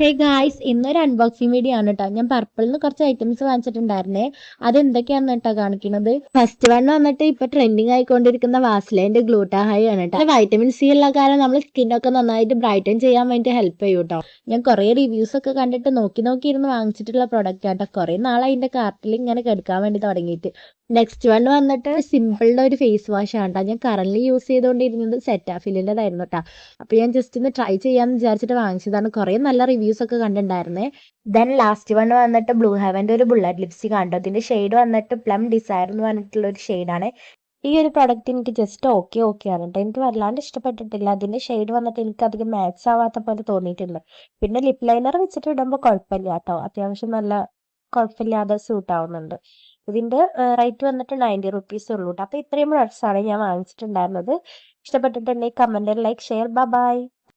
Hey guys, ഇന്നൊരു unboxing video ആണ് കേട്ടോ. ഞാൻ പർപ്പിളിൽ നിന്ന് കുറച്ച് ഐറ്റംസ് വാങ്ങിച്ചിട്ടുണ്ടായിരുന്നേ. അതെന്തൊക്കെയാണെന്ന് കേട്ടോ കാണിക്കുന്നത്. ഫസ്റ്റ് വൺ വന്നിട്ട് ഇപ്പൊ ട്രെൻഡിങ് ആയിക്കൊണ്ടിരിക്കുന്ന വാസ്ലൈൻ്റെ ഗ്ലൂട്ടാഹൈ ആണ് കേട്ടോ. വൈറ്റമിൻ സി ഉള്ള കാരണം നമ്മൾ സ്കിന്നൊക്കെ നന്നായിട്ട് ബ്രൈറ്റൻ ചെയ്യാൻ വേണ്ടി ഹെൽപ്പ് ചെയ്യും കേട്ടോ. ഞാൻ കുറേ റിവ്യൂസ് ഒക്കെ കണ്ടിട്ട് നോക്കി ഇരുന്ന് വാങ്ങിച്ചിട്ടുള്ള പ്രൊഡക്റ്റ് ആട്ടോ. കുറേ നാളെ അതിന്റെ കാർട്ടിൽ ഇങ്ങനെ കെടുക്കാൻ വേണ്ടി തുടങ്ങിയിട്ട്. നെക്സ്റ്റ് വൺ വന്നിട്ട് സിമ്പിളിൻ്റെ ഒരു ഫേസ് വാഷ് ആണ് കേട്ടോ. ഞാൻ കറന്റ് യൂസ് ചെയ്തുകൊണ്ടിരുന്നത് സെറ്റാഫിലിൻ്റെതായിരുന്നു കേട്ടോ. അപ്പോൾ ഞാൻ ജസ്റ്റ് ഒന്ന് ട്രൈ ചെയ്യാമെന്ന് വിചാരിച്ചിട്ട് വാങ്ങിച്ചതാണ്. കുറേ നല്ല റിവ്യൂസ് ഒക്കെ കണ്ടിട്ടുണ്ടായിരുന്നേ. ദെൻ ലാസ്റ്റ് വൺ വന്നിട്ട് ബ്ലൂ ഹെവൻ്റെ ഒരു ബുള്ളറ്റ് ലിപ്സ്റ്റിക് ആണ്. ഇതിൻ്റെ ഷെയ്ഡ് വന്നിട്ട് പ്ലം ഡിസയർ എന്ന് പറഞ്ഞിട്ടുള്ള ഒരു ഷെയ്ഡാണ്. ഈ ഒരു പ്രൊഡക്റ്റ് എനിക്ക് ജസ്റ്റ് ഓക്കെ ആണ് കേട്ടോ. എനിക്ക് വല്ലാണ്ട് ഇഷ്ടപ്പെട്ടിട്ടില്ല. അതിൻ്റെ ഷെയ്ഡ് വന്നിട്ട് എനിക്ക് അധികം മാച്ച് ആവാത്ത പോലെ തോന്നിയിട്ടുണ്ട്. പിന്നെ ലിപ് ലൈനർ വെച്ചിട്ട് ഇടുമ്പോൾ കുഴപ്പമില്ല കേട്ടോ. അത്യാവശ്യം നല്ല കുഴപ്പമില്ലാതെ സൂട്ട് ആവുന്നുണ്ട്. ഇതിൻ്റെ റേറ്റ് വന്നിട്ട് 90 റുപ്പീസ് ഉള്ളൂ കേട്ടോ. അപ്പോൾ ഇത്രയും പ്രൊഡക്ട്സാണ് ഞാൻ വാങ്ങിച്ചിട്ടുണ്ടായിരുന്നത്. ഇഷ്ടപ്പെട്ടിട്ടുണ്ടെങ്കിൽ കമൻറ്റ്, ലൈക്ക്, ഷെയർ. ബൈ.